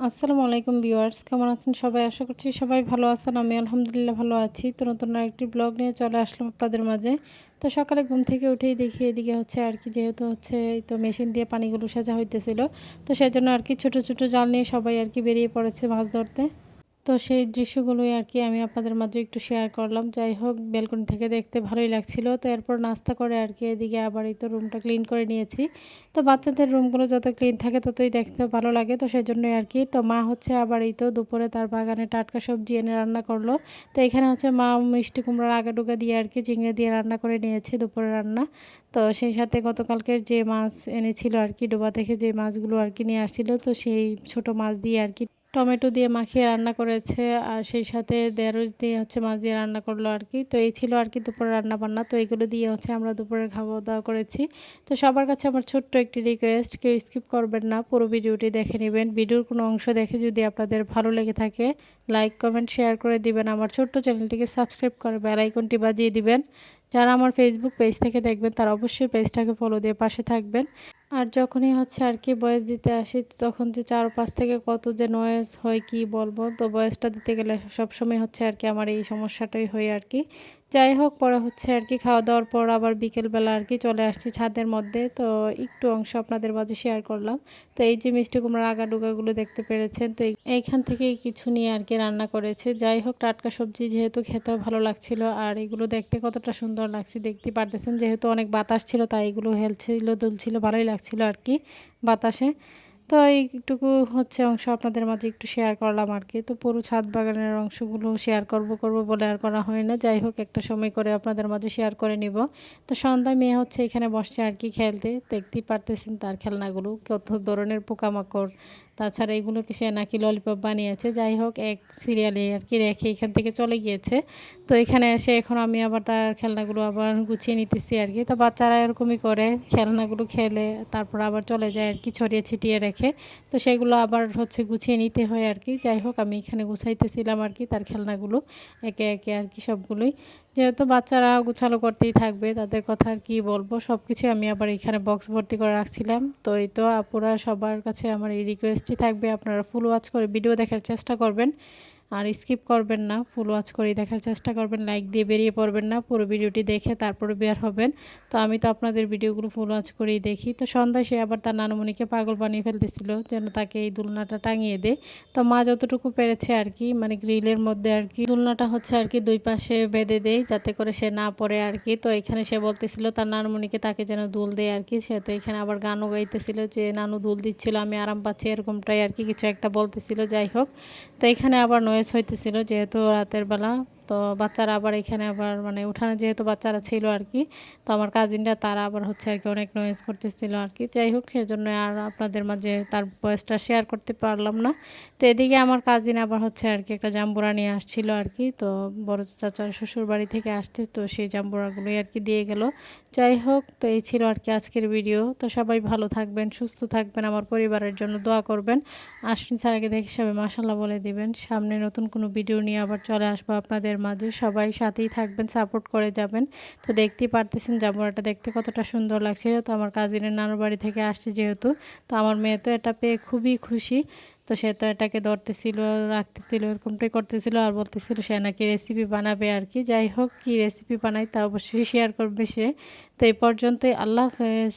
আসসালামু আলাইকুম ভিউয়ার্স, কেমন আছেন সবাই? আশা করছি সবাই ভালো আছেন। আমি আলহামদুলিল্লাহ ভালো আছি। তো নতুন আরেকটি ব্লগ নিয়ে চলে আসলাম আপনাদের মাঝে। তো সকালে ঘুম থেকে উঠেই দেখি এদিকে হচ্ছে আর কি, যেহেতু হচ্ছে এই তো মেশিন দিয়ে পানিগুলো সেচা হইতেছিল। তো সেজন্য আর কি ছোট, ছোট জাল নিয়ে সবাই আর কি বেরিয়ে পড়েছে মাছ ধরতে। তো সেই দৃশ্যগুলোই আর কি আমি আপনাদের মাঝে একটু শেয়ার করলাম। যাই হোক, ব্যালকনি থেকে দেখতে ভালোই লাগছিল। তো এরপর নাস্তা করে আর কি এদিকে আবার এই তো রুমটা ক্লিন করে নিয়েছি। তো বাচ্চাদের রুমগুলো যত ক্লিন থাকে ততই দেখতে ভালো লাগে। তো সেজন্যই আর কি। তো মা হচ্ছে আবার এই তো দুপুরে তার বাগানে টাটকা সবজি এনে রান্না করলো। তো এখানে হচ্ছে মা মিষ্টি কুমড়ার আগা দিয়ে আর কি চিংড়ি দিয়ে রান্না করে নিয়েছে দুপুরে রান্না। তো সেই সাথে গতকালকের যে মাছ এনেছিল আর কি, ডোবা থেকে যে মাছগুলো আর কি নিয়ে আসছিল, তো সেই ছোট মাছ দিয়ে আর কি টমেটো দিয়ে মাখিয়ে রান্না করেছে। আর সেই সাথে ঢেঁড়স দিয়ে হচ্ছে মাছ দিয়ে রান্না করলো আর কি। তো এই ছিল আর কি দুপুরের রান্না-বান্না। তো এগুলো দিয়ে হচ্ছে আমরা দুপুরের খাওয়া-দাওয়া করেছি। তো সবার কাছে আমার ছোট্ট একটি রিকোয়েস্ট, কেউ স্কিপ করবেন না, পুরো ভিডিওটি দেখে নেবেন। ভিডিওর কোনো অংশ দেখে যদি আপনাদের ভালো লেগে থাকে, লাইক, কমেন্ট, শেয়ার করে দিবেন। আমার ছোট্ট চ্যানেলটিকে সাবস্ক্রাইব করে বেল আইকনটি বাজিয়ে দিবেন। যারা আমার ফেসবুক পেজ থেকে দেখবেন তারা অবশ্যই পেজটাকে ফলো দিয়ে পাশে থাকবেন। আর যখনই হচ্ছে আর কি ভয়েস দিতে আসি, তখন যে চারপাশ থেকে কত যে নয়েজ হয় কি বলবো। তো ভয়েসটা দিতে গেলে সবসময় হচ্ছে আর কি আমার এই সমস্যাটাই হয় আর কি। যাই হোক, পরে হচ্ছে আর কি খাওয়া দাওয়ার পর আবার বিকেলবেলা আর কি চলে আসছি ছাদের মধ্যে। তো একটু অংশ আপনাদের মাঝে শেয়ার করলাম। তো এই যে মিষ্টি কুমড়ার ডুগাগুলো দেখতে পেরেছেন, তো এইখান থেকেই কিছু নিয়ে আর কি রান্না করেছে। যাই হোক, টাটকা সবজি যেহেতু খেতেও ভালো লাগছিল, আর এগুলো দেখতে কতটা সুন্দর লাগছে দেখতে পারতেছেন। যেহেতু অনেক বাতাস ছিল তাই এগুলো হেলছিল দুলছিল, ভালোই লাগছিল আর কি বাতাসে। তো এইটুকু হচ্ছে অংশ আপনাদের মাঝে একটু শেয়ার করলাম আর কি। তো পুরো ছাদ বাগানের অংশগুলো শেয়ার করব বলে আর করা হয় না। যাই হোক, একটা সময় করে আপনাদের মাঝে শেয়ার করে নিব। তো সন্ধ্যায় মেয়ে হচ্ছে এখানে বসছে আর কি খেলতে। দেখতেই পারতেছেন তার খেলনাগুলো কত ধরনের পোকামাকড়। তাছাড়া এগুলোকে সে নাকি ললিপপ বানিয়েছে। যাই হোক, এক সিরিয়ালে আর কি রেখে এখান থেকে চলে গিয়েছে। তো এখানে এসে এখন আমি আবার তার খেলনাগুলো আবার গুছিয়ে নিতেছি আর কি। তো বাচ্চারা এরকমই করে, খেলনাগুলো খেলে তারপর আবার চলে যায় আর কি ছড়িয়ে ছিটিয়ে রেখে। তো সেগুলো আবার হচ্ছে গুছিয়ে নিতে হয় আর কি। যাই হোক, আমি এখানে গুছাইতেছিলাম আর কি তার খেলনাগুলো একে একে আর কি সবগুলোই। যেহেতু বাচ্চারা গোছালো করতেই থাকবে, তাদের কথা আর কি বলবো। সব কিছু আমি আবার এখানে বক্স ভর্তি করে রাখছিলাম। তো এই তো আপুরা সবার কাছে আমার এই রিকোয়েস্টই থাকবে, আপনারা ফুল ওয়াচ করে ভিডিও দেখার চেষ্টা করবেন। আর স্কিপ করবেন না, ফুল ওয়াচ করে দেখার চেষ্টা করবেন, লাইক দিয়ে বেরিয়ে পড়বেন না, পুরো ভিডিওটি দেখে তারপরে বের হবেন। তো আমি তো আপনাদের ভিডিওগুলো ফুল ওয়াচ করেই দেখি। তো সন্ধ্যায় সে আবার তার নানুমণিকে পাগল বানিয়ে ফেলতেছিল যেন তাকে এই দোলনাটা টাঙিয়ে দেয়। তো মা যতটুকু পেরেছে আর কি, মানে গ্রিলের মধ্যে আর কি দোলনাটা হচ্ছে আর কি দুই পাশে বেঁধে দেয় যাতে করে সে না পড়ে আর কি। তো এখানে সে বলতেছিল তার নানুমণিকে তাকে যেন দুল দেয় আর কি। সে তো এখানে আবার গানও গাইতেছিল যে নানু দুল দিচ্ছিল, আমি আরাম পাচ্ছি, এরকমটাই আর কি কিছু একটা বলতেছিল। যাই হোক, তো এখানে আবার নয়েজ হইতেছিল যেহেতু রাতের বেলা। তো বাচ্চারা আবার এখানে আবার মানে উঠানে যেহেতু বাচ্চারা ছিল আর কি। তো আমার কাজিনরা তারা আবার হচ্ছে আর কি অনেক নয়েজ করতেছিল আর কি। যাই হোক, সেজন্য আর আপনাদের মাঝে তার ভয়েসটা শেয়ার করতে পারলাম না। তো এদিকে আমার কাজিন আবার হচ্ছে আর কি একটা জাম্বুরা নিয়ে আসছিল আর কি। তো বড় চাচার শ্বশুর বাড়ি থেকে আসছে, তো সেই জাম্বুরাগুলোই আর কি দিয়ে গেল। যাই হোক, তো এই ছিল আর কি আজকের ভিডিও। তো সবাই ভালো থাকবেন, সুস্থ থাকবেন, আমার পরিবারের জন্য দোয়া করবেন। আশ্বিন স্যার আগে দেখে সবাই মাশাল্লাহ বলে দিবেন। সামনে নতুন কোনো ভিডিও নিয়ে আবার চলে আসবো আপনাদের মাঝে। সবাই সাথেই থাকবেন, সাপোর্ট করে যাবেন। তো দেখতেই পারতেছেন জাম্বুরাটা দেখতে কতটা সুন্দর লাগছিল। তো আমার কাজিনের নানুর বাড়ি থেকে আসছে যেহেতু, তো আমার মেয়ে তো এটা পেয়ে খুবই খুশি। তো সে তো এটাকে ধরতেছিল, রাখতেছিল, এরকমটাই করতেছিল আর বলতেছিল সে নাকি রেসিপি বানাবে আর কি। যাই হোক, কী রেসিপি বানাই তা অবশ্যই শেয়ার করবে সে। তো এই পর্যন্তই, আল্লাহ হাফেজ।